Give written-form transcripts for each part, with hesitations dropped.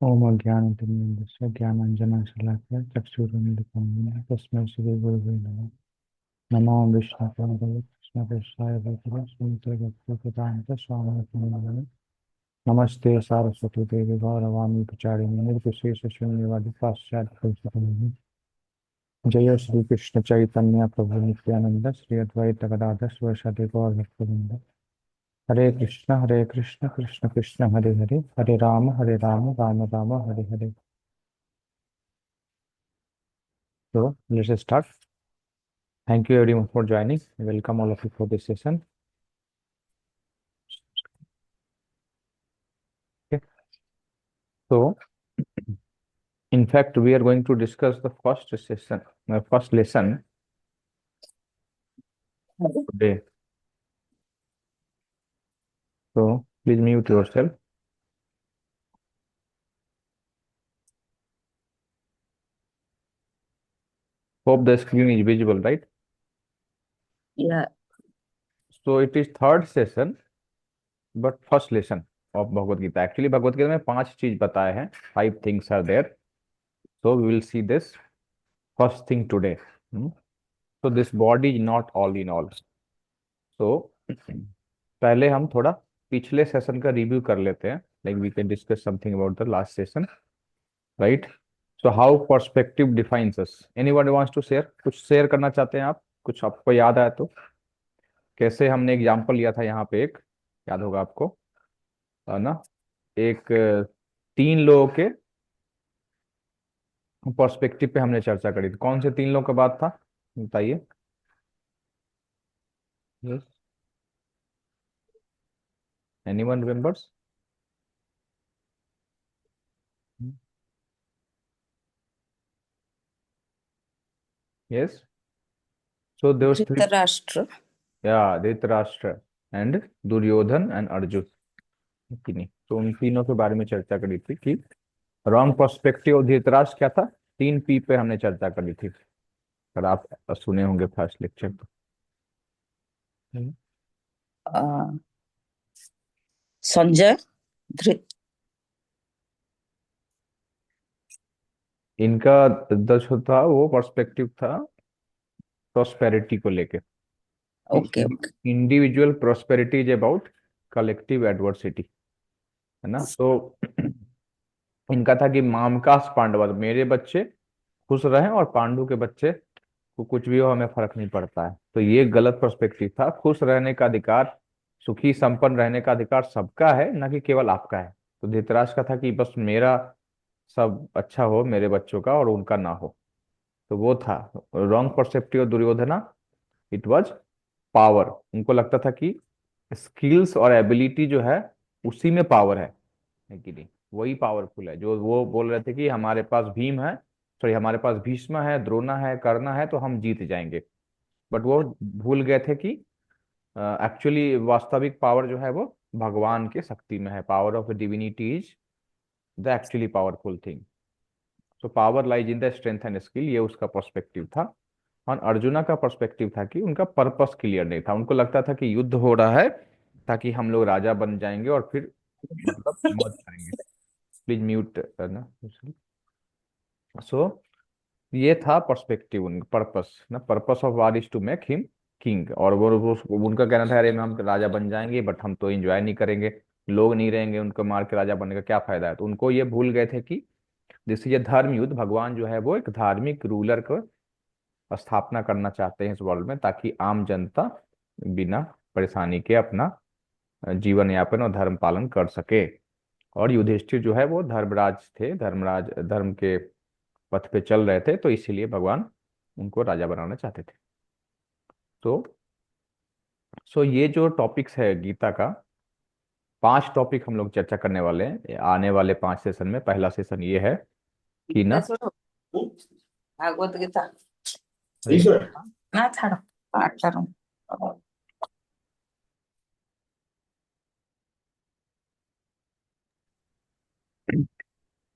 ओम अज्ञानतिमिरस्य ज्ञानाञ्जनशलाकया चक्षुरुन्मिलितं तस्मै श्रीगुरुवे नमः। नमो विष्णुपादाय कृष्णप्रेष्ठाय भूतले श्रीमद्भगवद्गीतान्त स्वामिने नमस्ते सारस्वती देवी गौरवाणी प्रचारिणे निर्विशेषशून्यवादी पाश्चात्य जय श्री कृष्ण चैतन्य प्रभु नित्यानंद श्री अद्वैत गदाधर शिवसदि गौर भक्तवृंद। हरे Krishna Krishna Krishna Hare Hare Hare Ram Ram Ram Hare Hare. So let's start. Thank you everyone for joining. Welcome all of you for this session. Okay. So in fact, we are going to discuss the first session, first lesson today. So please mute yourself. Hope the screen is visible, right? Yeah. So it is third session, but first lesson of Bhagavad Gita. Actually, Bhagavad Gita में 5 चीज बताए हैं. 5 things are there. So we will see this first thing today. So this body is not all in all. So पहले हम थोड़ा पिछले session का review कर लेते हैं. Like we can discuss something about the last session, right? So how perspective defines us. Anyone wants to share? कुछ share करना चाहते हैं आप? कुछ आपको याद आया तो? कैसे हमने एग्जांपल लिया था यहाँ पे, एक याद होगा आपको, है ना? एक 3 लोगों के पर्सपेक्टिव पे हमने चर्चा करी थी. कौन से 3 लोगों का बात था, बताइए. Yes, anyone remembers? Yes. So there was 3. Dhritarashtra. या धृतराष्ट्र एंड दुर्योधन एंड अर्जुन, कि नहीं? तो उन तीनों के बारे में चर्चा करी थी कि रॉन्ग पर्सपेक्टिव ऑफ धृतराष्ट्र क्या था. 3 P पे हमने चर्चा करी थी, अगर आप सुने होंगे फर्स्ट लेक्चर तो. अ, संजय। धृत। इनका जो था वो पर्सपेक्टिव था प्रोस्पेरिटी को लेके. Okay okay. Individual prosperity is about collective adversity, है ना? तो इनका था कि मामकास पांडव, मेरे बच्चे खुश रहें और पांडु के बच्चे को कुछ भी हो हमें फर्क नहीं पड़ता है. तो ये गलत पर्सपेक्टिव था. खुश रहने का अधिकार, सुखी संपन्न रहने का अधिकार सबका है, ना कि केवल आपका है. तो धृतराष्ट्र का था कि बस मेरा सब अच्छा हो मेरे बच्चों का और उनका ना हो. तो वो था wrong perspective. Duryodhana, it was power. उनको लगता था कि स्किल्स और एबिलिटी जो है उसी में पावर है कि नहीं? वही पावरफुल है. जो वो बोल रहे थे कि हमारे पास भीम है, सॉरी हमारे पास भीष्म है, द्रोणा है, कर्ण है, तो हम जीत जाएंगे. बट वो भूल गए थे कि एक्चुअली वास्तविक पावर जो है वो भगवान के शक्ति में है. Power of divinity is the actually powerful thing. So power lies in the strength and skill, ये उसका पर्सपेक्टिव था. और अर्जुना का पर्सपेक्टिव था कि उनका पर्पस क्लियर नहीं था. उनको लगता था कि युद्ध हो रहा है ताकि हम लोग राजा बन जाएंगे और फिर मतलब मौज करेंगे. प्लीज म्यूट करना. सो ये था पर्सपेक्टिव, उनका पर्पस ना. Purpose of war is to make him king. और उनका कहना था अरे हम राजा बन जाएंगे बट हम तो एंजॉय नहीं करेंगे, लोग नहीं रहेंगे, उनको मार के राजा बनने का क्या फायदा है. तो उनको ये भूल गए थे कि दिस इज ए धर्म युद्ध. भगवान जो है वो एक धार्मिक रूलर को स्थापना करना चाहते हैं इस वर्ल्ड में, ताकि आम जनता बिना परेशानी के अपना जीवन यापन और धर्म पालन कर सके. और युधिष्ठिर जो है वो धर्मराज थे, धर्मराज धर्म के पथ पे चल रहे थे, तो इसीलिए भगवान उनको राजा बनाना चाहते थे. तो ये जो टॉपिक्स है गीता का, 5 टॉपिक हम लोग चर्चा करने वाले हैं आने वाले 5 सेशन में. पहला सेशन ये है कि ना, भागवत गीता हरे ना छाड़ो, पाठ करो।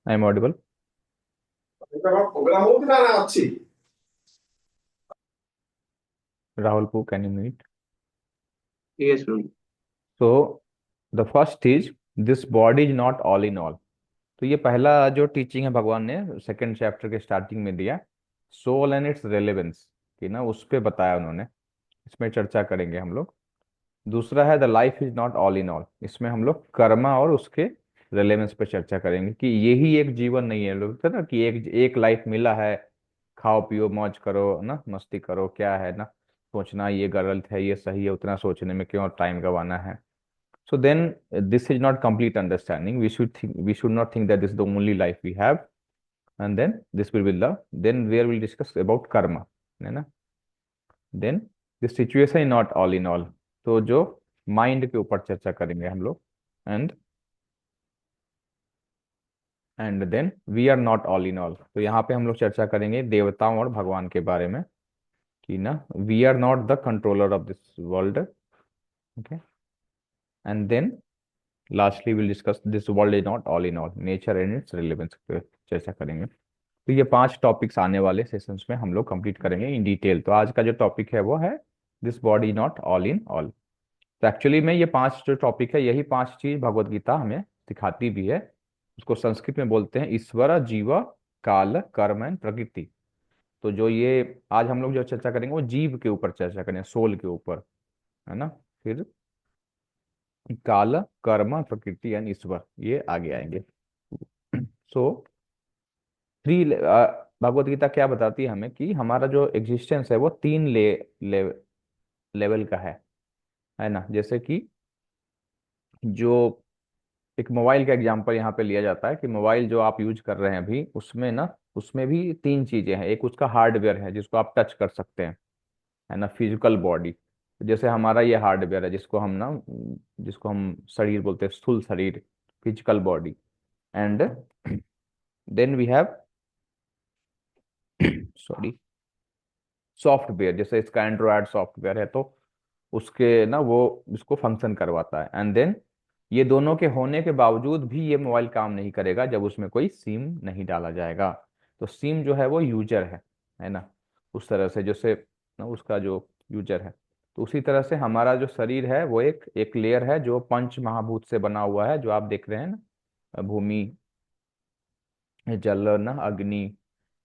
I am audible? प्रोग्राम हो ना अच्छी राहुल पू, can you mute? Yes So the first is this body is not all in all. तो ये पहला जो टीचिंग है भगवान ने सेकंड चैप्टर के स्टार्टिंग में दिया, सोल एंड इट्स रेलेवेंस, कि ना उस पे बताया उन्होंने, इसमें चर्चा करेंगे हम लोग। दूसरा है the life is not all in all, इसमें हम लोग कर्मा और उसके रेलेवेंस पे चर्चा करेंगे कि यही एक जीवन नहीं है, लोग कहते हैं ना कि एक एक लाइफ मिला है, खाओ पियो मौज करो ना, मस्ती करो, क्या है ना, सोचना ये गलत है ये सही है, उतना सोचने में क्यों टाइम गवाना है। So then, this is not complete understanding. We should not think that this is the only life we have, and then this will be the, then where we'll discuss about karma, है ना। Then the situation is not all in all, तो जो mind के ऊपर चर्चा करेंगे हम लोग, and then we are not all in all, तो यहाँ पे हम लोग चर्चा करेंगे देवताओं और भगवान के बारे में, कि ना we are not the controller of this world, okay. And then lastly will discuss this world is not all in all, nature and its relevance पे चर्चा करेंगे। तो ये 5 टॉपिक्स आने वाले सेशंस में हम लोग कंप्लीट करेंगे इन डिटेल। तो आज का जो टॉपिक है वो है this body not all in all. तो एक्चुअली में ये 5 जो टॉपिक है, यही 5 चीज भगवत गीता हमें सिखाती भी है। उसको संस्कृत में बोलते हैं ईश्वर, जीव, काल, कर्म एंड प्रकृति। तो जो ये आज हम लोग जो चर्चा करेंगे वो जीव के ऊपर चर्चा करेंगे, सोल के ऊपर, है ना। फिर काल, कर्म, प्रकृति एंड ईश्वर, ये आगे आएंगे। सो थ्री, भगवत गीता क्या बताती है हमें कि हमारा जो एग्जिस्टेंस है वो 3 लेवल का है ना। जैसे कि जो एक मोबाइल का एग्जांपल यहाँ पे लिया जाता है कि मोबाइल जो आप यूज कर रहे हैं अभी, उसमें ना, उसमें भी 3 चीजें हैं। एक उसका हार्डवेयर है जिसको आप टच कर सकते हैं, है ना, फिजिकल बॉडी। जैसे हमारा ये हार्डवेयर है जिसको हम ना, जिसको हम शरीर बोलते हैं, स्थूल शरीर, physical body. And then we have sorry software, जैसे इसका एंड्रॉयड सॉफ्टवेयर है तो उसके ना वो इसको फंक्शन करवाता है। एंड देन ये दोनों के होने के बावजूद भी ये मोबाइल काम नहीं करेगा जब उसमें कोई सिम नहीं डाला जाएगा। तो सिम जो है वो यूजर है ना, उस तरह से जैसे ना उसका जो यूजर है। तो उसी तरह से हमारा जो शरीर है वो एक एक लेयर है जो पंच महाभूत से बना हुआ है, जो आप देख रहे हैं ना, भूमि, जल, ना अग्नि,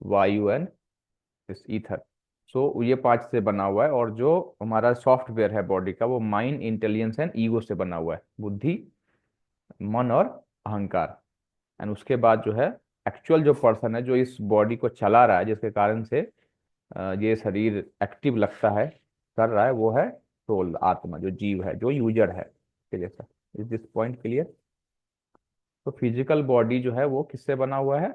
वायु एंड इस ईथर। सो ये 5 से बना हुआ है। और जो हमारा सॉफ्टवेयर है बॉडी का वो माइंड, इंटेलिजेंस एंड ईगो से बना हुआ है, बुद्धि, मन और अहंकार। एंड उसके बाद जो है एक्चुअल जो पर्सन है जो इस बॉडी को चला रहा है, जिसके कारण से ये शरीर एक्टिव लगता है, कर रहा है, वो है सोल, आत्मा, जो जीव है, जो यूजर है। ठीक है sir, is this point clear? तो फिजिकल बॉडी जो है वो किससे बना हुआ है?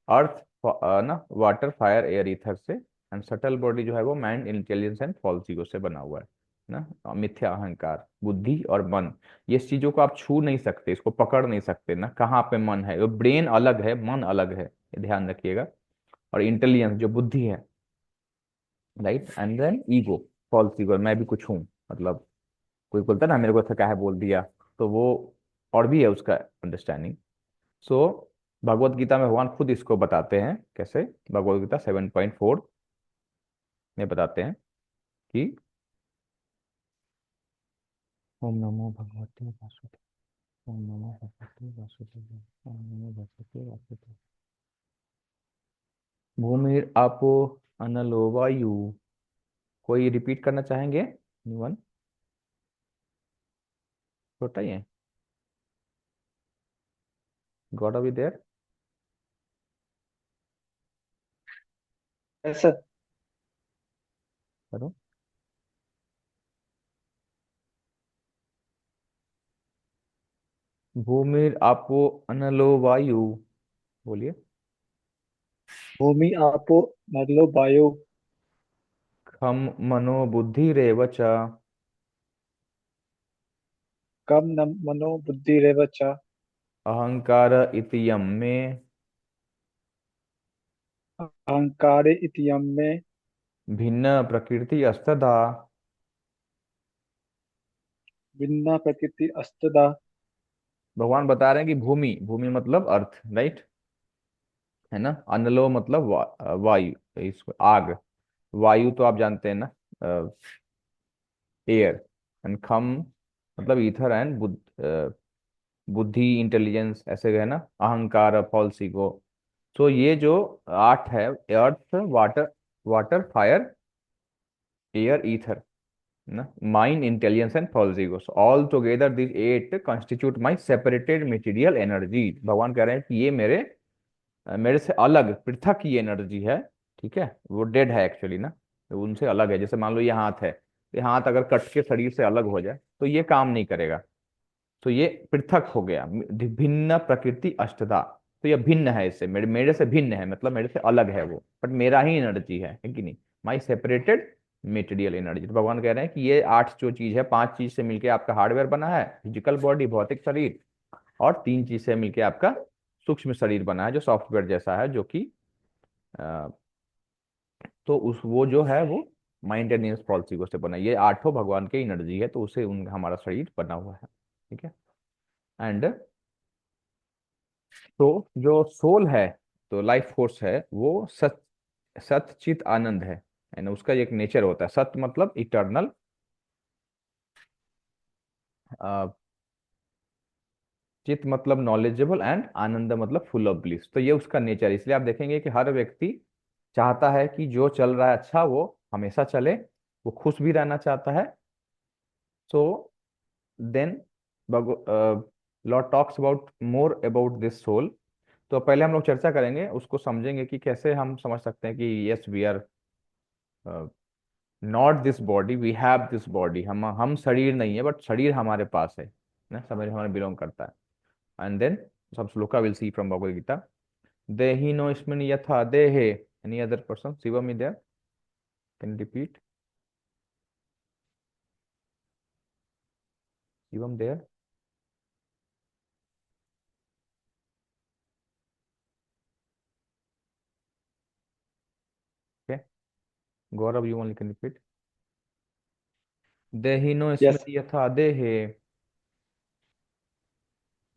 अर्थ, ना वाटर, फायर, एयर, ईथर से। एंड सटल बॉडी जो है वो mind, intelligence and false ego से बना हुआ है ना, मिथ्या अहंकार, बुद्धि और मन। ये चीजों को आप छू नहीं सकते, इसको पकड़ नहीं सकते ना, कहाँ पे मन है। वो ब्रेन अलग है, मन अलग है, ये ध्यान रखिएगा। और इंटेलिजेंस जो बुद्धि है, right. And then ego, false ego, मैं भी कुछ हूँ, मतलब कोई बोलता है ना मेरे को थका है बोल दिया, तो वो और भी है उसका अंडरस्टैंडिंग। सो भगवत गीता में भगवान खुद इसको बताते हैं कैसे। भगवत गीता 7.4 में बताते हैं कि ओम नमो भगवते वासुदेव, ओम नमो भगवते वासुदेव, ओम नमो भगवते वासुदेव। भूमिर आपो अनलो वायु। कोई रिपीट करना चाहेंगे? वन, छोटा ही है, गॉड ऑफ देयर, ऐसा। करो। भूमिर आपो अनलो वायु, बोलिए। भूमि आपो नलो वायु। खम मनो बुद्धि रेव च। कम न मनो बुद्धि रेव च। अहंकार इति यम में। अहंकारे इति यम में। भिन्न प्रकृति अस्तदा। भिन्ना प्रकृति अस्तदा। भगवान बता रहे हैं कि भूमि, भूमि मतलब अर्थ, राइट, है ना। अनलो मतलब वायु, इसको आग। वायु तो आप जानते हैं ना, एयर। एंड खम मतलब ईथर एंड बुद्ध, बुद्धि, इंटेलिजेंस, ऐसे है ना, अहंकार, फॉल्स ईगो। तो ये जो आठ है, earth, water, fire, air, ether, ना, mind, intelligence and false ego, all together this eight constitute my separated material energy. भगवान कह रहे हैं कि ये मेरे से अलग, पृथक ये एनर्जी है। ठीक है, वो डेड है एक्चुअली ना, वो उनसे अलग है। जैसे मान लो ये हाथ है, ये हाथ अगर कट के शरीर से अलग हो जाए तो ये काम नहीं करेगा, तो ये पृथक हो गया। भिन्न प्रकृति अष्टधा, तो ये भिन्न है इससे, मेरे से भिन्न है, मतलब मेरे से अलग है वो, बट मेरा ही एनर्जी है कि नहीं, माई सेपरेटेड मेटेरियल एनर्जी। तो भगवान कह रहे हैं कि ये आठ जो चीज है, पांच चीज से मिलके आपका हार्डवेयर बना है, फिजिकल बॉडी, भौतिक शरीर, और तीन चीज से मिलके आपका सूक्ष्म शरीर बना है जो सॉफ्टवेयर जैसा है, जो कि अ, तो उस वो जो है वो माइंड पॉलिसी से बना है। ये आठों भगवान की एनर्जी है, तो उसे उन हमारा शरीर बना हुआ है। ठीक है। एंड तो जो सोल है, तो लाइफ फोर्स है, वो सत चित आनंद है ना, उसका एक नेचर होता है। सत मतलब इटर्नल, चित मतलब नॉलेजेबल, एंड आनंद मतलब फुल ऑफ ब्लिस। तो ये उसका नेचर है। इसलिए आप देखेंगे कि हर व्यक्ति चाहता है कि जो चल रहा है अच्छा वो हमेशा चले, वो खुश भी रहना चाहता है। So then Lord talks about more about this soul. तो पहले हम लोग चर्चा करेंगे, उसको समझेंगे कि कैसे हम समझ सकते हैं कि yes we are not this body, we have this body. हम शरीर नहीं है, बट शरीर हमारे पास है ना, शरीर हमारे बिलोंग करता है। And then some shloka we'll see from Bhagavad Gita. Dehino ismin yatha dehe. Any other person? Shivam is there? Can you repeat? Shivam there? Okay. Gaurav, you only can repeat. Dehino ismin Yes, yatha dehe.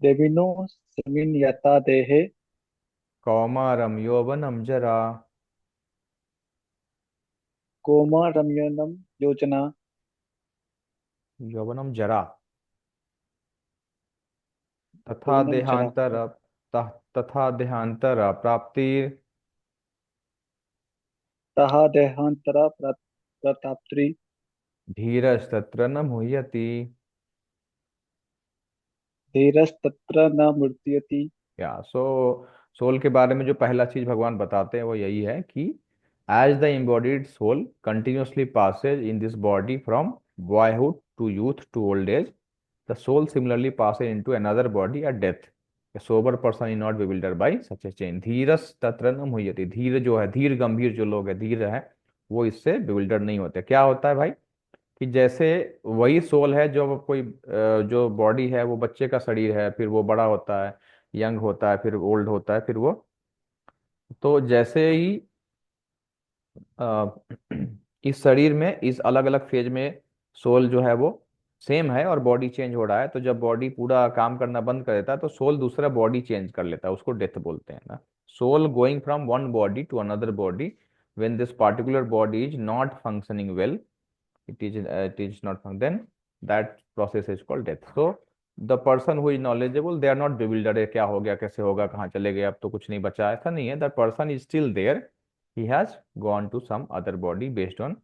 देविनो स्मिन् यथा देहे Kaumaram yovanam jara. कौमारम्यनं योजना Yovanam jara. तथा यौवनं जरा देहांतर तथा देहांतर प्राप्तिर तः देहान्तरा प्रताप्त्री धीरस्तत्र न मुह्यति। धीरस्तत्र न मूर्त्यति। या सोल के बारे में जो पहला चीज भगवान बताते हैं वो यही है कि as the embodied soul continuously passes in this body from boyhood to youth to old age, the soul similarly passes into another body at death. A sober person is not bewildered by such a change. धीरस तत्र न मुह्यति, धीर जो है, धीर गंभीर जो लोग है, धीर है, वो इससे bewildered नहीं होते। क्या होता है भाई, कि जैसे वही सोल है जो कोई जो बॉडी है वो बच्चे का शरीर है, फिर वो बड़ा होता है, यंग होता है, फिर ओल्ड होता है, फिर वो, तो जैसे ही अ, इस शरीर में इस अलग अलग फेज में सोल जो है वो सेम है और बॉडी चेंज हो रहा है, तो जब बॉडी पूरा काम करना बंद कर देता है तो सोल दूसरा बॉडी चेंज कर लेता है, उसको डेथ बोलते हैं ना। Soul going from one body to another body, when this particular body is not functioning well, it is not found, then that process is called death. So the person who is knowledgeable, they are not bewildered, है क्या हो गया, कैसे होगा, कहाँ चले गए, अब तो कुछ नहीं बचा, ऐसा नहीं है। That person is still there, he has gone to some other body based on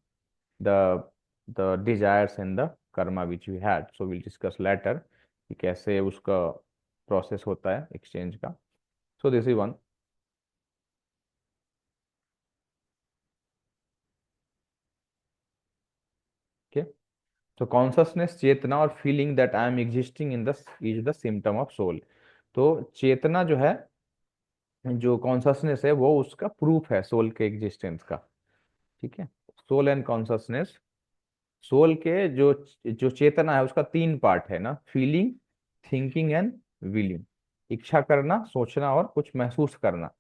the desires and the karma which we had. So we'll discuss later कि कैसे उसका process होता है exchange का। So this is one. Okay. तो consciousness, चेतना और feeling that I am existing in the is the symptom of soul. तो चेतना जो है, जो कॉन्शसनेस है, वो उसका प्रूफ है सोल के एग्जिस्टेंस का। ठीक है। सोल एंड कॉन्शसनेस, सोल के जो जो चेतना है उसका तीन पार्ट है ना, फीलिंग, थिंकिंग एंड विलिंग। इच्छा करना, सोचना और कुछ महसूस करना,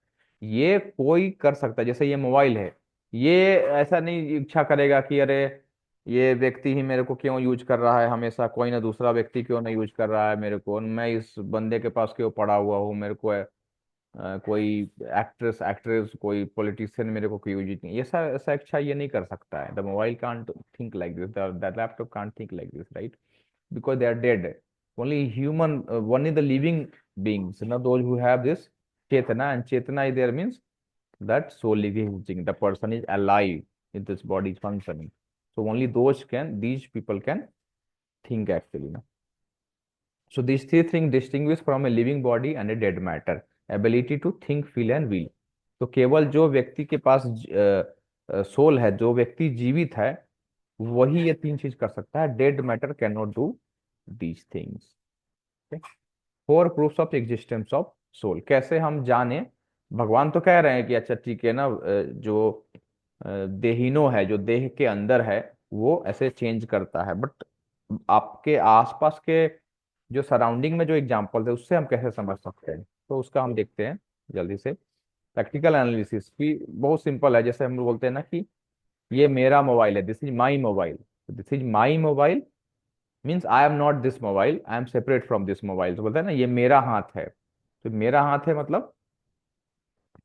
ये कोई कर सकता है। जैसे ये मोबाइल है, ये ऐसा नहीं इच्छा करेगा कि अरे ये व्यक्ति ही मेरे को क्यों यूज कर रहा है हमेशा, कोई ना दूसरा व्यक्ति क्यों नहीं यूज कर रहा है मेरे को, मैं इस बंदे के पास क्यों पड़ा हुआ हूँ, मेरे को कोई एक्ट्रेस कोई पॉलिटिशियन मेरे को क्यों यूज नहीं, ऐसा ऐसा इच्छा ये नहीं कर सकता है। The mobile can't think like this, the laptop can't think like this, right, because they are dead. only human, only the living beings, those who have this chetana, and chetana is there means that soul is existing, the person is alive, if this body is functioning. So only these people can think actually. So these three things distinguish from a living body and a dead matter: ability to think, feel and will. तो केवल जो व्यक्ति के पास soul है, जो व्यक्ति जीवित है, वही ये तीन चीज कर सकता है. Dead matter can not do these things. Four proofs of existence of soul. कैसे हम जाने? भगवान तो कह रहे हैं कि अच्छा ठीक है ना, जो देहिनो है, जो देह के अंदर है, वो ऐसे चेंज करता है, बट आपके आसपास के जो सराउंडिंग में जो एग्जांपल है उससे हम कैसे समझ सकते हैं? तो उसका हम देखते हैं जल्दी से. प्रैक्टिकल एनालिसिस भी बहुत सिंपल है. जैसे हम लोग बोलते हैं ना कि ये मेरा मोबाइल है, this is my mobile. This is my mobile means I am not this mobile, I am separate from this mobile. तो बोलते हैं ना ये मेरा हाथ है. तो मेरा हाथ है मतलब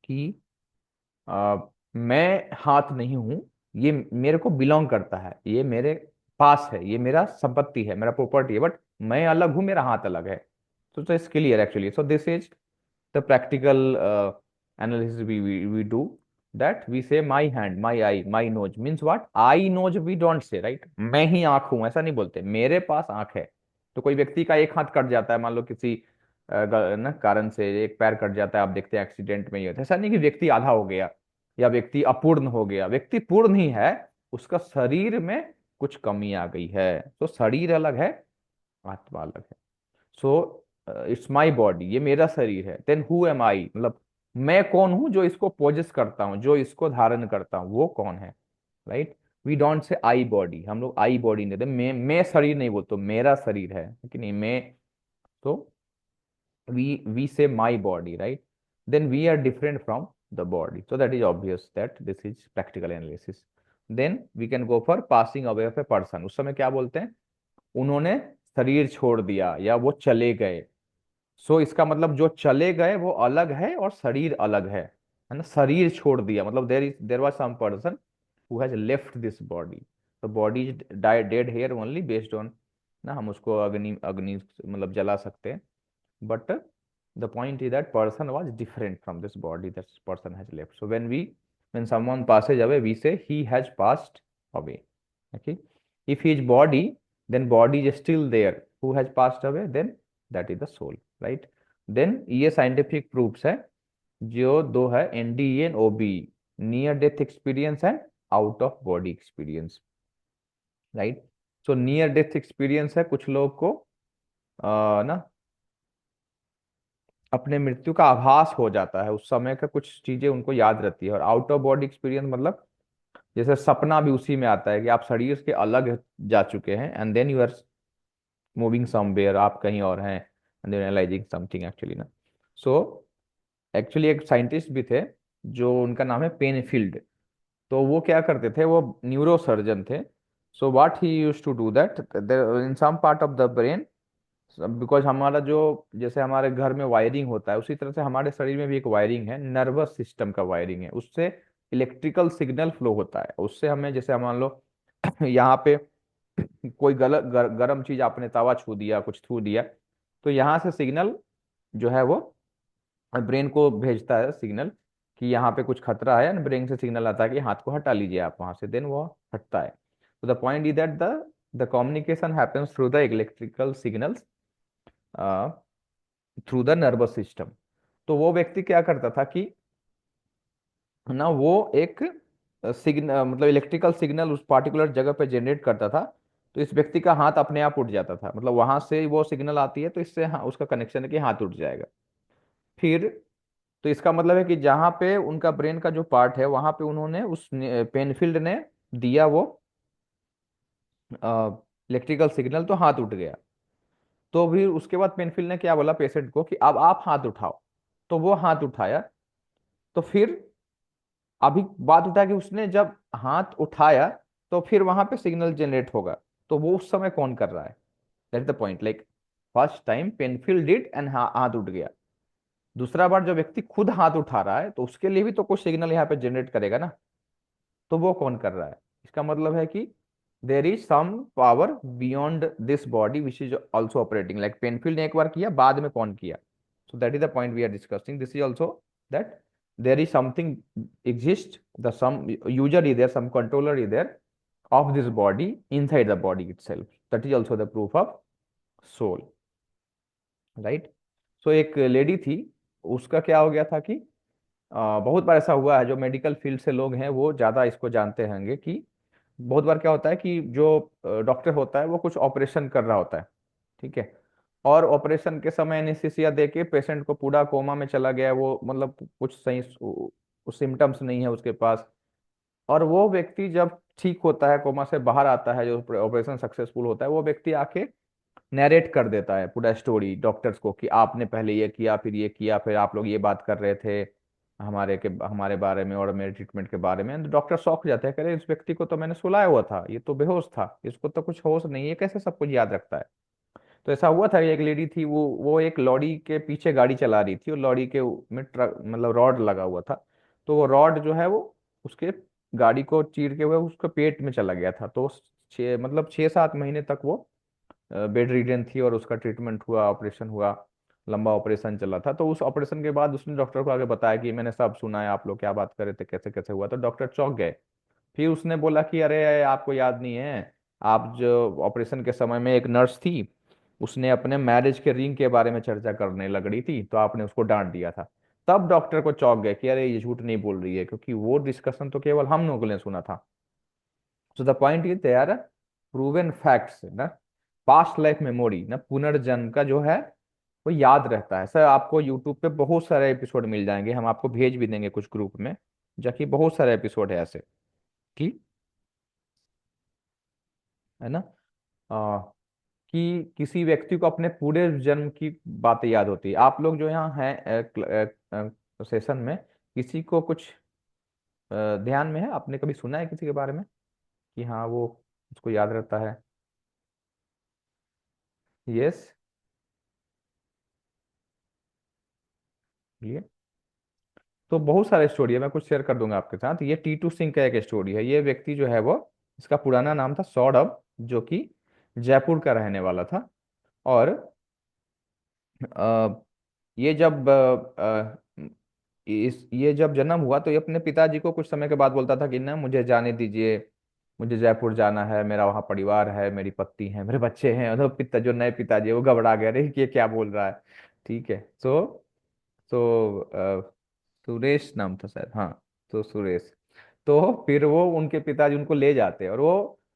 कि मैं हाथ नहीं हूं, ये मेरे को बिलोंग करता है, ये मेरे पास है, ये मेरा संपत्ति है, मेरा प्रॉपर्टी है, बट मैं अलग हूं, मेरा हाथ अलग है. तो it's clear actually. So this is the practical analysis we do, that we say my hand, my eye, my nose means what? I nose we don't say, right? मैं ही आंख हूं ऐसा नहीं बोलते, मेरे पास आंख है. तो कोई व्यक्ति का एक हाथ कट जाता है, मान लो किसी ना कारण से एक पैर कट जाता है, आप देखते हैं एक्सीडेंट में ही होता है. ऐसा नहीं कि व्यक्ति आधा हो गया या व्यक्ति अपूर्ण हो गया. व्यक्ति पूर्ण ही है, उसका शरीर में कुछ कमी आ गई है. तो शरीर अलग है, आत्मा अलग है. सो इट्स माई बॉडी, ये मेरा शरीर है. देन हु एम आई, मतलब मैं कौन हूं जो इसको पोजेस करता हूं, जो इसको धारण करता हूं, वो कौन है? Right. We don't say I body, हम लोग आई बॉडी नहीं देते. मैं शरीर नहीं बोलते, मेरा शरीर है कि नहीं मैं. तो we say my body, right? Then we are different from the body, so that is obvious that this is practical analysis. Then we can go for passing away of a person. उस समय क्या बोलते हैं? उन्होंने शरीर छोड़ दिया या वो चले गए. सो इसका मतलब जो चले गए वो अलग है और शरीर अलग है ना. शरीर छोड़ दिया मतलब there was some person who has left this body. तो body is dead here only based on ना, हम उसको अग्नि अग्नि मतलब जला सकते हैं, but the point is that person was different from this body, that person has left. So when someone passes away, we say he has passed away. Okay. If he is body, then body is still there. Who has passed away? Then that is the soul, right? Then ये scientific proofs है, जो दो है, NDE and OBE, near death experience and out of body experience, right? So near death experience है, कुछ लोग को ना अपने मृत्यु का आभास हो जाता है, उस समय का कुछ चीजें उनको याद रहती है. और आउट ऑफ बॉडी एक्सपीरियंस मतलब जैसे सपना भी उसी में आता है कि आप शरीर के अलग जा चुके हैं, and then you are moving somewhere, आप कहीं और हैं, and then realizing something actually ना. सो एक्चुअली एक साइंटिस्ट भी थे जो, उनका नाम है पेनफील्ड. तो वो क्या करते थे, वो न्यूरो सर्जन थे. So what he used to do that, in some part of the brain, because हमारा जो, जैसे हमारे घर में वायरिंग होता है, उसी तरह से हमारे शरीर में भी एक वायरिंग है, नर्वस सिस्टम का वायरिंग है, उससे इलेक्ट्रिकल सिग्नल फ्लो होता है. उससे हमें, जैसे हम मान लो यहाँ पे कोई गलत गर्म चीज आपने तवा छू दिया, कुछ छू दिया, तो यहाँ से सिग्नल जो है वो ब्रेन को भेजता है सिग्नल कि यहाँ पे कुछ खतरा है, एंड ब्रेन से सिग्नल आता है कि हाथ को हटा लीजिए आप वहां से, देन वो हटता है. तो the point is that the communication happens through the electrical signals through the nervous system. तो वो व्यक्ति क्या करता था कि ना, वो एक सिग्नल मतलब इलेक्ट्रिकल सिग्नल उस पार्टिकुलर जगह पे जनरेट करता था. तो इस व्यक्ति का हाथ अपने आप उठ जाता था, मतलब वहां से वो सिग्नल आती है तो इससे उसका कनेक्शन है कि हाथ उठ जाएगा. फिर तो इसका मतलब है कि जहां पे उनका ब्रेन का जो पार्ट है, वहां पे उन्होंने उस पेनफील्ड ने दिया वो इलेक्ट्रिकल सिग्नल, तो हाथ उठ गया. तो फिर उसके बाद पेनफील्ड ने क्या बोला पेशेंट को कि अब आप हाथ उठाओ. तो वो हाथ उठाया. तो फिर अभी बात उठा कि उसने जब हाथ उठाया तो फिर वहां पे सिग्नल जनरेट होगा. तो वो उस समय कौन कर रहा है? That the point. Like first time Penfield did and हाथ उठ गया. दूसरा बार जो व्यक्ति खुद हाथ उठा रहा है, तो उसके लिए भी तो कुछ सिग्नल यहाँ पे जनरेट करेगा ना. तो वो कौन कर रहा है? इसका मतलब है कि there is some power beyond this body which is also operating, like Penfield ने एक बार किया, बाद में कौन किया? So that is the point we are discussing, this is also that there is something exist, the some user is there, some controller is there of this body inside the body itself, that is also the proof of soul, right? So एक lady थी, उसका क्या हो गया था कि बहुत बार ऐसा हुआ है, जो मेडिकल फील्ड से लोग हैं वो ज्यादा इसको जानते होंगे कि बहुत बार क्या होता है कि जो डॉक्टर होता है वो कुछ ऑपरेशन कर रहा होता है, ठीक है, और ऑपरेशन के समय एनेस्थीसिया दे के पेशेंट को पूरा कोमा में चला गया है, वो मतलब कुछ सही सिम्टम्स नहीं है उसके पास, और वो व्यक्ति जब ठीक होता है, कोमा से बाहर आता है, जो ऑपरेशन सक्सेसफुल होता है, वो व्यक्ति आके नैरेट कर देता है पूरा स्टोरी डॉक्टर्स को कि आपने पहले ये किया, फिर ये किया, फिर आप लोग ये बात कर रहे थे हमारे बारे में और मेरे ट्रीटमेंट के बारे में। तो डॉक्टर शॉक हो जाते हैं, कह रहे इस व्यक्ति को तो मैंने सुलाया हुआ था, ये तो बेहोश था, इसको तो कुछ होश नहीं है, ये कैसे सब कुछ याद रखता है? तो ऐसा हुआ था, एक लेडी थी, वो एक लॉरी के पीछे गाड़ी चला रही थी, और लॉरी के में ट्रक मतलब रॉड लगा हुआ था, तो वो रॉड जो है वो उसके गाड़ी को चीर के हुए उसके पेट में चला गया था। तो मतलब 6-7 महीने तक वो बेड रिडन थी, और उसका ट्रीटमेंट हुआ, ऑपरेशन हुआ, लंबा ऑपरेशन चला था। तो उस ऑपरेशन के बाद उसने डॉक्टर को आगे बताया कि मैंने सब सुना है, आप लोग क्या बात कर रहे थे, कैसे कैसे हुआ। तो डॉक्टर चौंक गए। फिर उसने बोला कि अरे आपको याद नहीं है, आप जो ऑपरेशन के समय में एक नर्स थी, उसने अपने मैरिज के रिंग के बारे में चर्चा करने लग रही थी, तो आपने उसको डांट दिया था। तब डॉक्टर को चौंक गए कि अरे ये झूठ नहीं बोल रही है, क्योंकि वो डिस्कशन तो केवल हम लोगों ने सुना था। So the point is they are proven facts ना, पास्ट लाइफ मेमोरी ना, पुनर्जन्म का जो है वो याद रहता है। सर आपको यूट्यूब पे बहुत सारे एपिसोड मिल जाएंगे, हम आपको भेज भी देंगे कुछ ग्रुप में, जाकि बहुत सारे एपिसोड है ऐसे, ठीक है ना? कि किसी व्यक्ति को अपने पूरे जन्म की बातें याद होती है। आप लोग जो यहाँ हैं सेशन में, किसी को कुछ ध्यान में है, आपने कभी सुना है किसी के बारे में कि हाँ वो उसको याद रहता है? यस, ये तो बहुत सारे स्टोरी है, मैं कुछ शेयर कर दूंगा आपके साथ। ये टीटू सिंह का एक स्टोरी है। ये व्यक्ति जो है वो, इसका पुराना नाम था सौरभ, जो कि जयपुर का रहने वाला था। और अ, ये जब ये जब जन्म हुआ, तो ये अपने पिताजी को कुछ समय के बाद बोलता था कि ना मुझे जाने दीजिए, मुझे जयपुर जाना है, मेरा वहाँ परिवार है, मेरी पत्नी है, मेरे बच्चे हैं। और तो पिता जो नए पिताजी है, वो घबरा गए, अरे ये क्या बोल रहा है, ठीक है। तो सुरेश नाम था शायद, हाँ, तो सुरेश। तो फिर वो उनके पिताजी उनको ले जाते हैं, और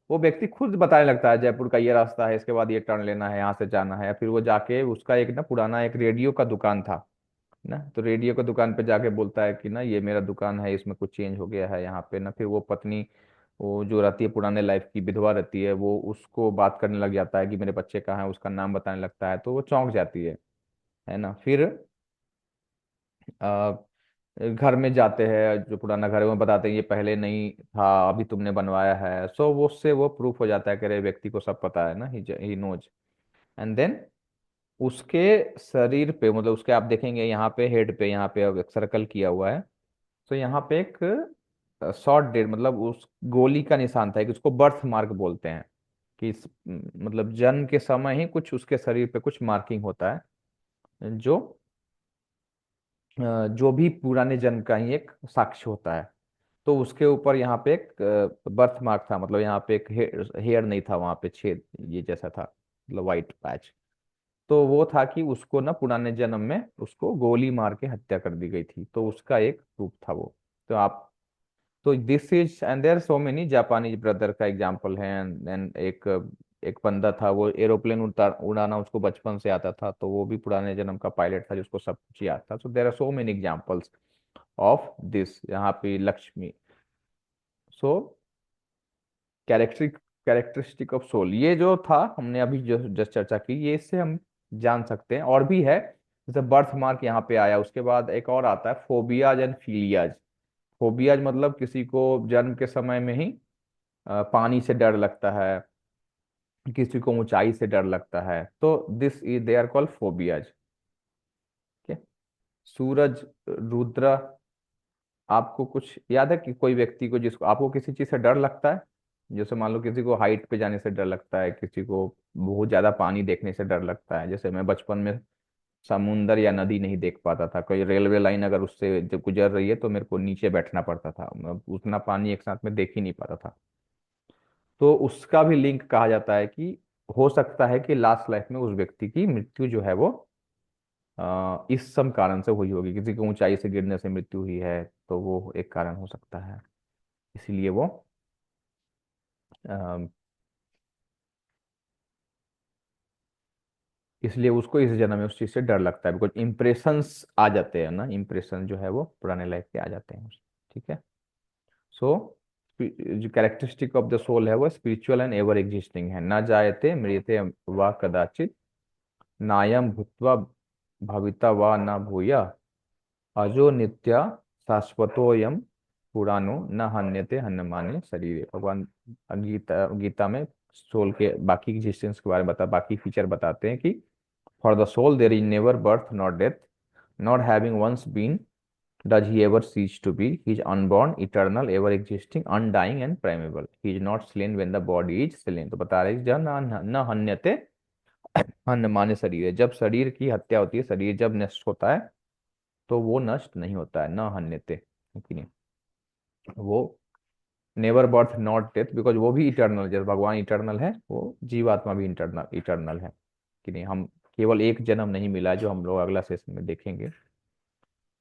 वो व्यक्ति खुद बताने लगता है जयपुर का ये रास्ता है, इसके बाद ये टर्न लेना है, यहाँ से जाना है। फिर वो जाके उसका एक ना पुराना एक रेडियो का दुकान था ना, तो रेडियो की दुकान पे जाके बोलता है कि ना ये मेरा दुकान है, इसमें कुछ चेंज हो गया है यहाँ पे ना। फिर वो पत्नी, वो जो रहती है पुराने लाइफ की विधवा रहती है, वो उसको बात करने लग जाता है कि मेरे बच्चे कहाँ हैं, उसका नाम बताने लगता है, तो वो चौंक जाती है ना। फिर आ, घर में जाते हैं, जो पुराना घर है वो बताते हैं ये पहले नहीं था, अभी तुमने बनवाया है। सो वो उससे वो प्रूफ हो जाता है कि अरे व्यक्ति को सब पता है ना, ही नोज। एंड देन उसके शरीर पे, मतलब उसके आप देखेंगे यहाँ पे हेड पे, यहाँ पे एक सर्कल किया हुआ है। तो यहाँ पे एक शॉर्ट डेट, मतलब उस गोली का निशान था, कि उसको बर्थ मार्क बोलते हैं, कि मतलब जन्म के समय ही कुछ उसके शरीर पे कुछ मार्किंग होता है, जो भी पुराने जन्म का ही एक साक्ष्य होता है। तो उसके ऊपर यहाँ पे एक बर्थ मार्क था, मतलब यहाँ पे एक हेयर नहीं था, वहां पे छेद ये जैसा था, मतलब वाइट पैच। तो वो था कि उसको ना पुराने जन्म में उसको गोली मार के हत्या कर दी गई थी, तो उसका एक प्रूफ था वो। तो आप, तो this is and there so many, Japanese brother का एग्जांपल है। एंड एक एक बंदा था, वो एरोप्लेन उड़ाना उसको बचपन से आता था, तो वो भी पुराने जन्म का पायलट था जिसको सब कुछ याद था। So there are so many examples of this. यहाँ पे Lakshmi, so characteristic of soul, ये जो था हमने अभी जो जस्ट चर्चा की, ये इससे हम जान सकते हैं। और भी है, जैसे बर्थ मार्क यहाँ पे आया, उसके बाद एक और आता है फोबियाज एंड फिलियाज। फोबियाज मतलब किसी को जन्म के समय में ही पानी से डर लगता है, किसी को ऊंचाई से डर लगता है, तो this is they are called phobias. Suraj, Rudra, आपको कुछ याद है कि कोई व्यक्ति को, जिसको आपको किसी चीज से डर लगता है? जैसे मान लो किसी को हाइट पे जाने से डर लगता है, किसी को बहुत ज्यादा पानी देखने से डर लगता है। जैसे मैं बचपन में समुंदर या नदी नहीं देख पाता था, कोई रेलवे लाइन अगर उससे जब गुजर रही है तो मेरे को नीचे बैठना पड़ता था, मैं उतना पानी एक साथ में देख ही नहीं पाता था। तो उसका भी लिंक कहा जाता है कि हो सकता है कि लास्ट लाइफ में उस व्यक्ति की मृत्यु जो है वो इस सब कारण से हुई होगी, किसी को ऊंचाई से गिरने से मृत्यु हुई है तो वो एक कारण हो सकता है। इसीलिए वो अ, इसलिए उसको इस जन्म में उस चीज से डर लगता है, बिकॉज इम्प्रेशंस आ जाते हैं ना, इम्प्रेशन जो है वो पुराने लाइफ के आ जाते हैं। ठीक है। सो जो कैरेक्टरिस्टिक ऑफ द सोल है वो स्पिरिचुअल एंड एवर एग्जिस्टिंग है। न जायते म्रियते वा कदाचित, नायम भूत्वा भविता वा न भूया, अजो नित्य शाश्वतोयम पुराणो न हन्यते हन्यमाने शरीर। भगवान गीता में सोल के बाकी एग्जिस्टेंस के बारे में बाकी फीचर बताते हैं कि for the soul there is never birth not death, not having once been does he ever cease to be. He is unborn, eternal, ever existing, undying and primeval. He is not slain when the body is slain. तो बता रहे हैं, जब न हन्यते हन्य माने शरीर है, जब शरीर की हत्या होती है, शरीर जब नष्ट होता है तो वो नष्ट नहीं होता है, न हन्यते, है कि नहीं। वो never birth not death, because वो भी इटर्नल, जैसे भगवान इटर्नल है, वो जीवात्मा भी इटर्नल इटर्नल है कि नहीं। हम केवल एक जन्म नहीं मिला है, जो हम लोग अगला सेशन में देखेंगे।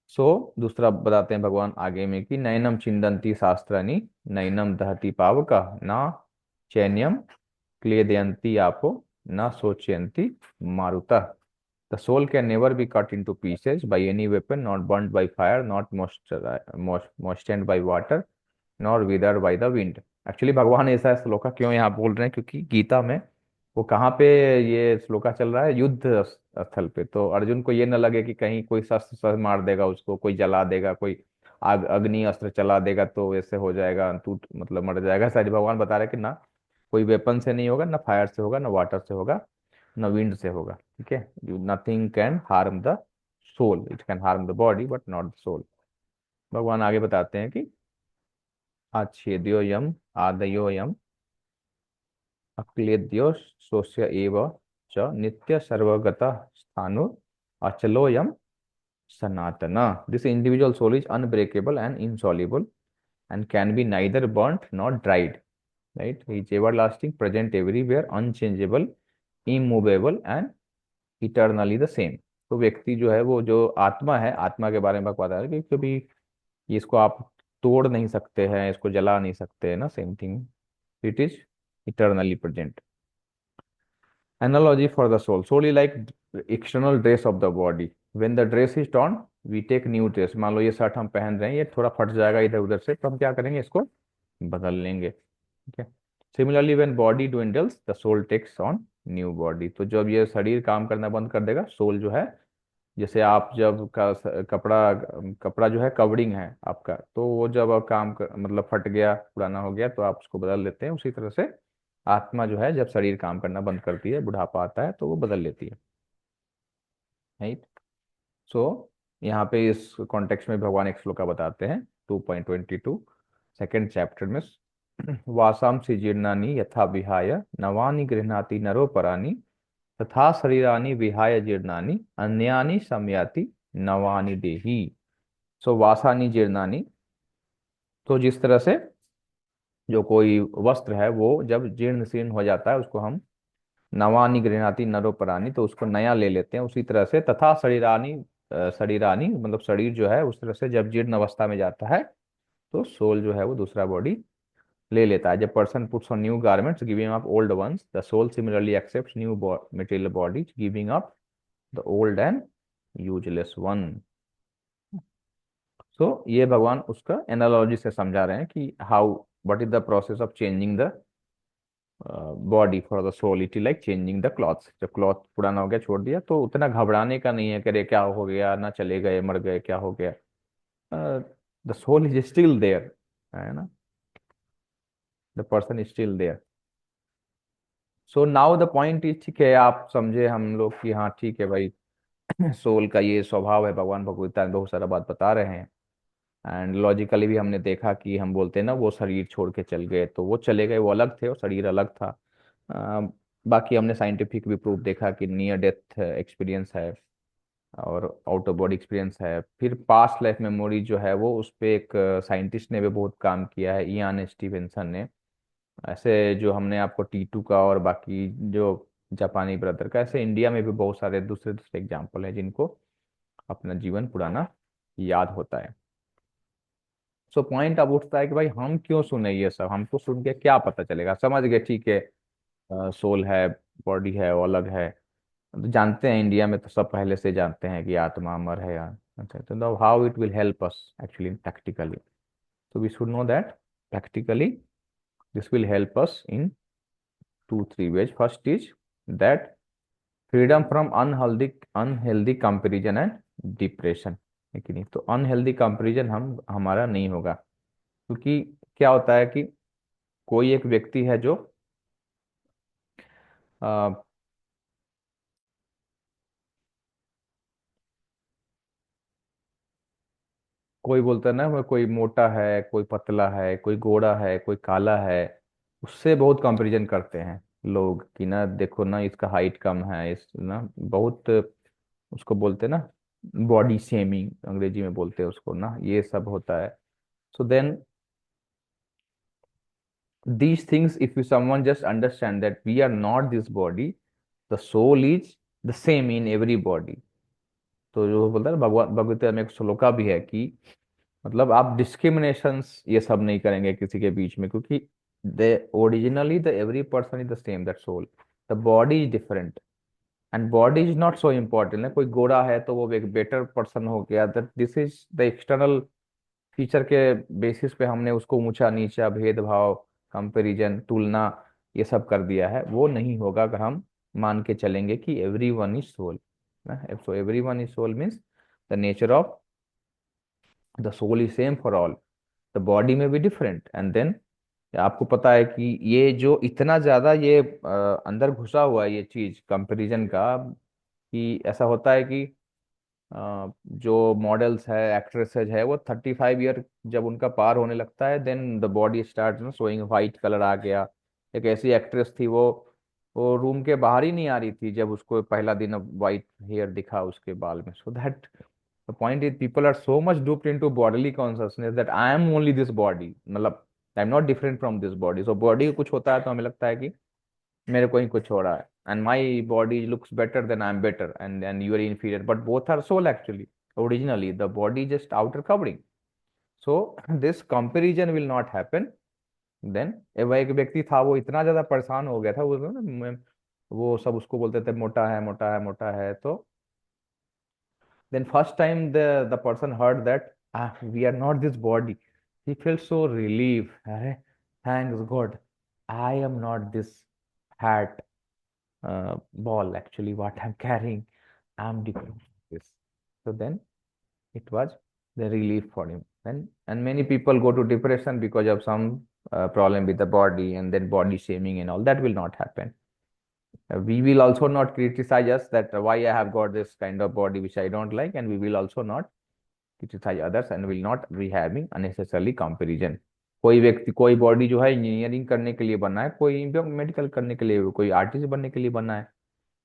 सो दूसरा बताते हैं भगवान आगे में कि नैनम छिंदन्ति शास्त्राणि, नैनम दहति पावका, ना चैन्यम क्लेदयन्ति आपो, ना शोचयन्ति मारुता। The soul can never be cut into pieces by any weapon, not burned by fire, not moistened by water, nor withered by the wind. Actually भगवान ऐसा श्लोका क्यों यहाँ बोल रहे हैं, क्योंकि गीता में वो कहाँ पे ये श्लोका चल रहा है, युद्ध स्थल पे। तो अर्जुन को ये न लगे कि कहीं कोई शस्त्र से मार देगा उसको, कोई जला देगा, कोई आग अग्नि अस्त्र चला देगा तो ऐसे हो जाएगा, टूट मतलब मर जाएगा। सारी भगवान बता रहे कि ना, कोई वेपन से नहीं होगा, ना फायर से होगा, ना वाटर से होगा, ना विंड से होगा। ठीक है। Nothing can harm the soul, it can harm the body but not the soul. भगवान आगे बताते हैं कि अच्छेद्यो यम आदयो यम अक्लेद्यो सोस्य एव च नित्य सर्वगतः स्थाणु अचलोयम सनातना। This individual soul is unbreakable and insoluble and can be neither burnt nor dried, right? He is everlasting, present everywhere, unchangeable, immovable and eternally the same. तो व्यक्ति जो है वो जो आत्मा है, आत्मा के बारे में बता रहा है कि कभी ये इसको आप तोड़ नहीं सकते हैं, इसको जला नहीं सकते हैं ना, same thing, it is eternally present. Analogy for the soul. Soul is like external dress of the body. When the dress is torn, we take new dress. मान लो ये शर्ट हम पहन रहे हैं, ये थोड़ा फट जाएगा इधर उधर से, तो हम क्या करेंगे, इसको बदल लेंगे। ठीक है। Similarly when body dwindles, the soul takes on new body. तो जब ये शरीर काम करना बंद कर देगा, सोल जो है, जैसे आप जब कपड़ा कपड़ा जो है कवरिंग है आपका, तो वो जब आप मतलब फट गया, पुराना हो गया, तो आप उसको बदल लेते हैं। उसी तरह से आत्मा जो है, जब शरीर काम करना बंद करती है, बुढ़ापा आता है, तो वो बदल लेती है। राइट। सो यहाँ पे इस कॉन्टेक्स्ट में भगवान एक श्लोका बताते हैं 2.22 सेकेंड चैप्टर में। वासाम सी जीर्णानि यथा विहाय, नवानि गृह्णाति नरो परानि, तथा शरीरानि विहाय जीर्णानि, अन्यानि संयाति नवानि देहि। सो वासानि जीर्णानि, तो जिस तरह से जो कोई वस्त्र है वो जब जीर्ण शीर्ण हो जाता है, उसको हम नवानि गृह्णाति नरोपराणि, तो उसको नया ले लेते हैं। उसी तरह से तथा शरीरानि, शरीरानि मतलब शरीर जो है, उस तरह से जब जीर्ण अवस्था में जाता है तो सोल जो है वो दूसरा बॉडी ले लेता है। जब person puts on new garments giving up old ones, the soul similarly accepts new material body giving up the old and useless one. So ये भगवान उसका एनालॉजी से समझा रहे हैं कि how, what is the process of changing the body for the soul. It is like changing the cloth. जब cloth पुराना हो गया, छोड़ दिया, तो उतना घबराने का नहीं है कि अरे क्या हो गया, ना चले गए, मर गए, क्या हो गया। The soul is still there, है ना, the person is still there. So now the point is, ठीक है, आप समझे हम लोग कि हाँ ठीक है भाई, सोल का ये स्वभाव है, भगवान भगवत गीता में बहुत सारा बात बता रहे हैं। एंड लॉजिकली भी हमने देखा कि हम बोलते हैं ना वो शरीर छोड़ के चल गए, तो वो चले गए, वो अलग थे और शरीर अलग था। अ, बाकी हमने साइंटिफिक भी प्रूफ देखा कि नियर डेथ एक्सपीरियंस है और आउट ऑफ बॉडी एक्सपीरियंस है। फिर पास्ट लाइफ मेमोरी जो है वो उस पे एक साइंटिस्ट ने भी बहुत काम किया है, इयान स्टीवेंसन ने। ऐसे जो हमने आपको टीटू का और बाकी जो जापानी ब्रदर का, ऐसे इंडिया में भी बहुत सारे दूसरे दूसरे एग्जाम्पल हैं जिनको अपना जीवन पुराना याद होता है। सो पॉइंट अब उठता है कि भाई हम क्यों सुने ये सब, हमको सुन के क्या पता चलेगा। समझ गए, ठीक है, सोल है, बॉडी है, वो अलग है, तो जानते हैं, इंडिया में तो सब पहले से जानते हैं कि आत्मा अमर है या। अच्छा, तो how it will help us actually practically, so we should know that practically this will help us in two three ways. First is that freedom from unhealthy comparison and depression, है कि नहीं? तो अनहेल्दी कंपैरिजन हम हमारा नहीं होगा, क्योंकि क्या होता है कि कोई एक व्यक्ति है जो अ, कोई बोलता है ना वो कोई मोटा है, कोई पतला है, कोई गोरा है, कोई काला है, उससे बहुत कंपैरिजन करते हैं लोग कि ना देखो ना इसका हाइट कम है, इस ना बहुत, उसको बोलते हैं ना बॉडी शेमिंग, अंग्रेजी में बोलते हैं उसको ना, ये सब होता है। So then these things, if you someone just understand that we are not this body, the soul is the same in every body। तो जो बोलता है ना भगवान भगवत गीता में एक श्लोका भी है कि मतलब आप डिस्क्रिमिनेशंस ये सब नहीं करेंगे किसी के बीच में, क्योंकि the originally the every person is the same, that soul, the body is different and body is not so important ना, कोई गोरा है तो वो एक बेटर पर्सन हो गया, that this is the external feature के बेसिस पे हमने उसको ऊंचा नीचा भेदभाव कंपैरिजन तुलना ये सब कर दिया है। वो नहीं होगा अगर हम मान के चलेंगे कि every one is soul. So every one is soul means the nature of the soul is same for all, the body में भी डिफरेंट। एंड देन आपको पता है कि ये जो इतना ज्यादा ये अंदर घुसा हुआ है ये चीज कंपैरिजन का, कि ऐसा होता है कि जो मॉडल्स है, एक्ट्रेसेज है, वो 35 ईयर जब उनका पार होने लगता है then the body start showing, white colour आ गया। एक ऐसी एक्ट्रेस थी वो रूम के बाहर ही नहीं आ रही थी जब उसको पहला दिन वाइट हेयर दिखा उसके बाल में। So that the point is people are so much duped into bodily consciousness that I am only this body, मतलब I am not different from this body. So body कुछ होता है तो हमें लगता है कि मेरे को ही कुछ हो रहा है, and my body looks better than I am better, and you are inferior, but both are soul actually. Originally the body just outer covering. So this comparison will not happen. Then वह एक व्यक्ति था, वो इतना ज्यादा परेशान हो गया था, वो सब उसको बोलते थे मोटा है, मोटा है, मोटा है। तो then first time the person heard that we are not this body, he felt so relief. अरे thanks God, I am not this fat ball actually what I'm carrying, I'm different from this. So then it was the relief for him. And many people go to depression because of some problem with the body, and then body shaming and all that will not happen. We will also not criticize us that why I have got this kind of body which I don't like, and we will also not criticize others and will not be having unnecessarily comparison। कोई व्यक्ति कोई body जो है engineering करने के लिए बना है, कोई मेडिकल करने के लिए, कोई आर्टिस्ट बनने के लिए बना है।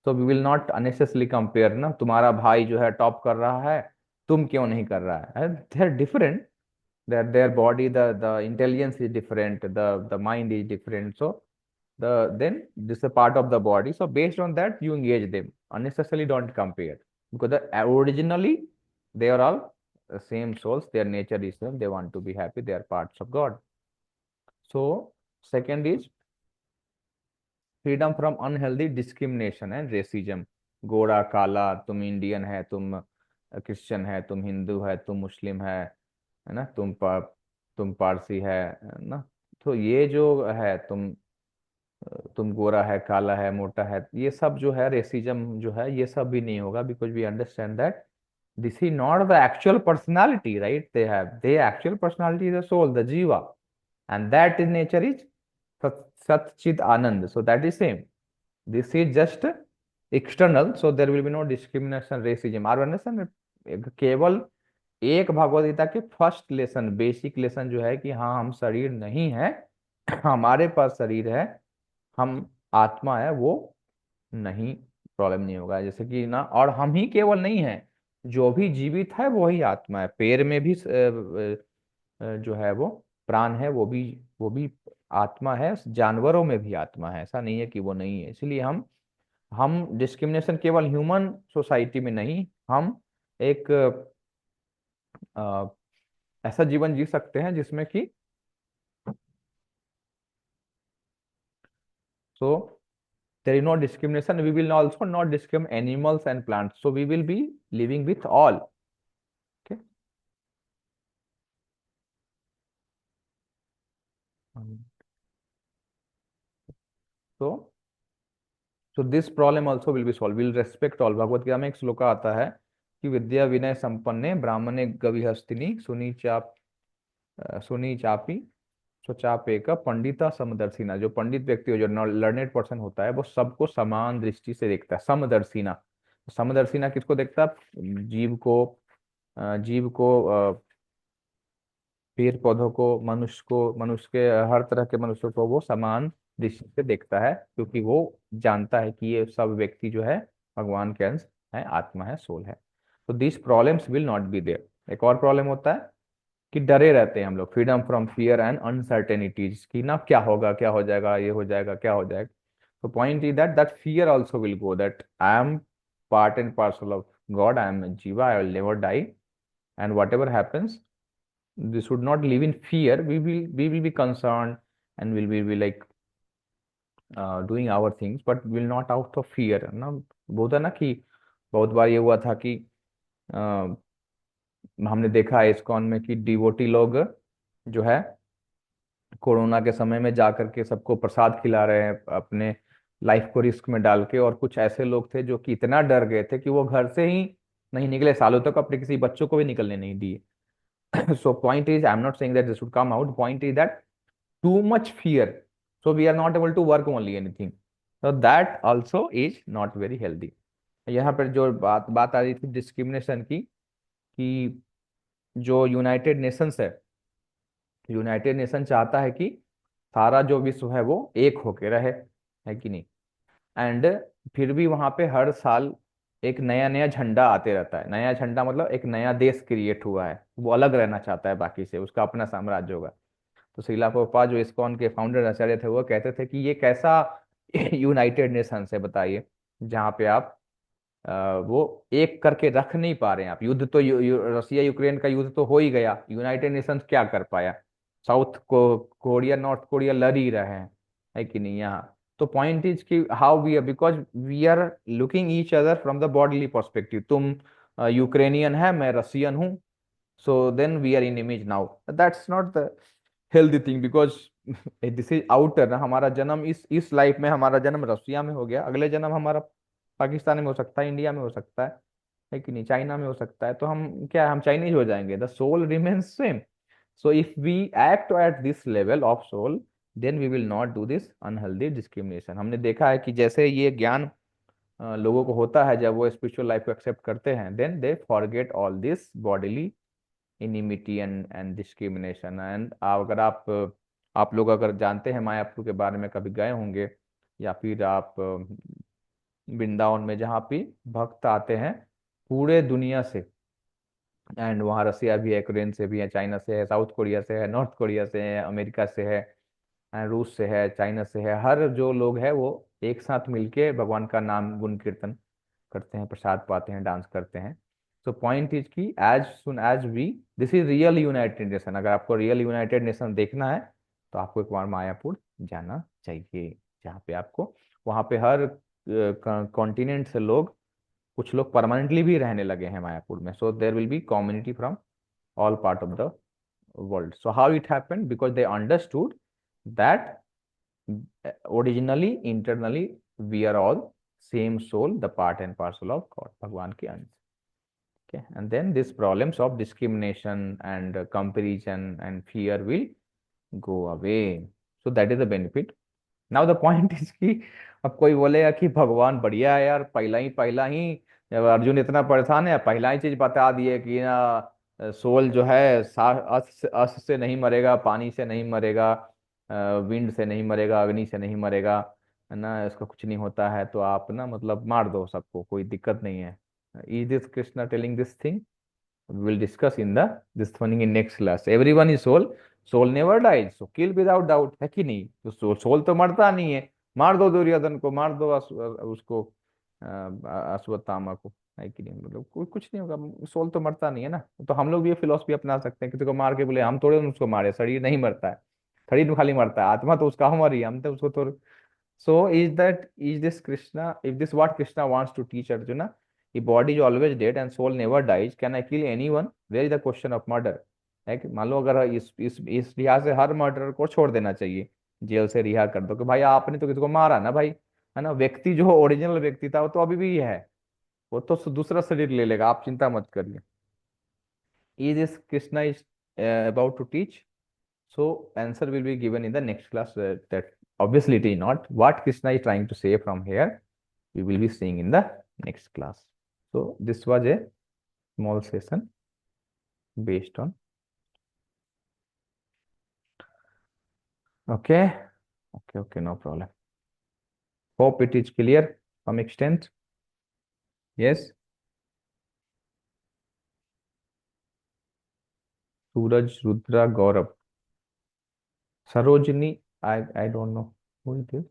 तो we will not unnecessarily compare ना, तुम्हारा भाई जो है टॉप कर रहा है, तुम क्यों नहीं कर रहा है? They are different, their body, the intelligence is different, the mind is different. So then this is a part of the body, so based on that you engage them, unnecessarily don't compare, because originally they are all the same souls, their nature is same, they want to be happy, they are parts of God। So second is freedom from unhealthy discrimination and racism. गोरा काला, तुम Indian है, तुम Christian है, तुम हिंदू है, तुम मुस्लिम है ना, तुम पारसी है ना। तो ये जो है तुम गोरा है, काला है, मोटा है, ये सब जो है रेसिज्म जो है, ये सब भी नहीं होगा, because we understand that this is not the actual personality, right? They actual personality is the soul, the jiva, and that in nature is Sat Chit Anand. So that is same. This is just external, so there will be no discrimination, racism. Are you understand? केवल एक भगवत गीता के first lesson, basic lesson जो है कि हाँ हम शरीर नहीं है, हमारे पास शरीर है, हम आत्मा है, वो नहीं, प्रॉब्लम नहीं होगा। जैसे कि ना, और हम ही केवल नहीं है, जो भी जीवित है वो ही आत्मा है। पेड़ में भी जो है वो प्राण है, वो भी आत्मा है। जानवरों में भी आत्मा है, ऐसा नहीं है कि वो नहीं है। इसलिए हम डिस्क्रिमिनेशन केवल ह्यूमन सोसाइटी में नहीं, हम एक अ, ऐसा जीवन जी सकते हैं जिसमें कि सो there is no discrimination. We will also not discriminate animals and plants, so we will be living with all. Okay. so so this problem also will be solved. We'll respect all. Bhagavad Gita में एक श्लोक आता है कि विद्या विनय संपन्ने ब्राह्मणे गविहस्तिनि सुनी चापी स्वचापेक पंडिता समदर्शिना। जो पंडित व्यक्ति हो, जो लर्नेड पर्सन होता है, वो सबको समान दृष्टि से देखता है। समदर्शिना, समदर्शिना किसको देखता है? जीव को, पेड़ पौधों को, मनुष्य के, हर तरह के मनुष्यों को वो समान दृष्टि से देखता है, क्योंकि वो जानता है कि ये सब व्यक्ति जो है भगवान के अंश है, आत्मा है, सोल है। तो this problems will not be there. एक और प्रॉब्लम होता है कि डरे रहते हैं हम लोग, freedom from fear and uncertainties, कि ना क्या होगा, क्या हो जाएगा, ये हो जाएगा, क्या हो जाएगा। तो point is that fear also will go, that I am part and parcel of God, I am jiva, I will never die, and whatever happens we should not live in fear. We will be concerned, and will be like doing our things, but will not out of fear ना। बहुत है ना कि बहुत बार ये हुआ था कि अ, हमने देखा है इस्कॉन में कि डिवोटी लोग जो है कोरोना के समय में जा करके सबको प्रसाद खिला रहे हैं, अपने लाइफ को रिस्क में डाल के। और कुछ ऐसे लोग थे जो कि इतना डर गए थे कि वो घर से ही नहीं निकले, सालों तक अपने किसी बच्चों को भी निकलने नहीं दिए। So point is, I'm not saying that this should come out. Point is that too much fear, so we are not able to work only anything. So that also is not very healthy. यहाँ पर जो बात बात आ रही थी discrimination की, कि जो यूनाइटेड नेशंस है, यूनाइटेड नेशन चाहता है कि सारा जो विश्व है वो एक होके रहे, है कि नहीं। एंड फिर भी वहां पे हर साल एक नया नया झंडा आते रहता है। नया झंडा मतलब एक नया देश क्रिएट हुआ है, वो अलग रहना चाहता है बाकी से, उसका अपना साम्राज्य होगा। तो श्रीला प्रभुपाद जो इस्कॉन के फाउंडर आचार्य थे, वो कहते थे कि ये कैसा यूनाइटेड नेशंस है बताइए, जहाँ पे आप वो एक करके रख नहीं पा रहे हैं। आप युद्ध तो रसिया यूक्रेन का युद्ध तो हो ही गया, यूनाइटेड नेशंस क्या कर पाया? साउथ को कोरिया, नॉर्थ कोरिया लड़ ही रहे हैं, है कि नहीं यहाँ। तो पॉइंट इज कि how we are, because we are looking each other from the bodily perspective. तुम यूक्रेनियन है, मैं रसियन हूँ, so then we are in image now. That's not the healthy thing, because this is outer ना। हमारा जन्म इस life में, हमारा जन्म रसिया में हो गया, अगले जन्म हमारा पाकिस्तान में हो सकता है, इंडिया में हो सकता है कि नहीं, चाइना में हो सकता है। तो हम क्या है, हम चाइनीज हो जाएंगे? The soul remains same. So if we act at this level of soul, then we will not do this unhealthy discrimination. हमने देखा है कि जैसे ये ज्ञान लोगों को होता है, जब वो स्पिरिचुअल लाइफ को एक्सेप्ट करते हैं, then they forget all this bodily enmity and discrimination. And अगर आप लोग अगर जानते हैं मायापुर के बारे में, कभी गए होंगे, या फिर आप वृंदावन में, जहाँ पे भक्त आते हैं पूरे दुनिया से, एंड वहाँ रसिया भी है, यूक्रेन से भी है, चाइना से है, साउथ कोरिया से है, नॉर्थ कोरिया से है, अमेरिका से है, रूस से है, चाइना से है, हर जो लोग है वो एक साथ मिलके भगवान का नाम गुण कीर्तन करते हैं, प्रसाद पाते हैं, डांस करते हैं। सो पॉइंट इज की as soon as we, this is real United Nation. अगर आपको रियल यूनाइटेड नेशन देखना है तो आपको एक बार मायापुर जाना चाहिए, जहाँ पे आपको, वहाँ पे हर कॉन्टिनेंट से लोग, कुछ लोग परमानेंटली भी रहने लगे हैं मायापुर में। So there will be community from all part of the world. So how it happened? Because they understood that originally, internally, we are all same soul, the part and parcel of God, भगवान के अंश। Okay, and then these problems of discrimination and comparison and fear will go away. So that is the benefit. Now the point is कि अब कोई बोलेगा कि भगवान बढ़िया है यार, पहला ही जब अर्जुन इतना परेशान है, पहला ही चीज बता दिए कि ना सोल जो है अस से नहीं मरेगा, पानी से नहीं मरेगा, विंड से नहीं मरेगा, अग्नि से नहीं मरेगा, है ना, इसका कुछ नहीं होता है, तो आप ना मतलब मार दो सबको, कोई दिक्कत नहीं है। Is this Krishna telling this thing? we'll discuss in the this one in next class. Everyone is soul, soul never dies, so kill without doubt, है कि नहीं? तो सोल तो मरता नहीं है, मार दो दुर्योधन को, मार दो उसको अश्वत्थामा को, है कि नहीं? मतलब कोई कुछ नहीं होगा, सोल तो मरता नहीं है ना। तो हम लोग भी ये फिलोसफी अपना सकते हैं, किसी को मार के बोले हम थोड़े उसको मारे, शरीर नहीं मरता है, शरीर में खाली मरता है, आत्मा तो उसका हमारी है, हम तो उसको तो। So is this Krishna? If this what Krishna wants to teach Arjuna? If body is always dead and soul never dies, can I kill anyone? Where is the question of murder? है कि मान लो अगर इस लिहाज से हर murder को छोड़ देना चाहिए, जेल से रिहा कर दो कि भाई आपने तो किसी को मारा ना भाई, है ना, व्यक्ति जो ओरिजिनल व्यक्ति था वो तो अभी भी है, वो तो दूसरा शरीर ले लेगा, आप चिंता मत करिए। Is this Krishna is about to teach? So answer will be given in the next class. That obviously it is not. What Krishna is trying to say from here, we will be seeing in the next class. So this was a small session based on. Okay, okay, no problem. Hope it is clear some extent. Yes. Suraj, Rudra, Gaurav, Sarojini. I don't know who it is.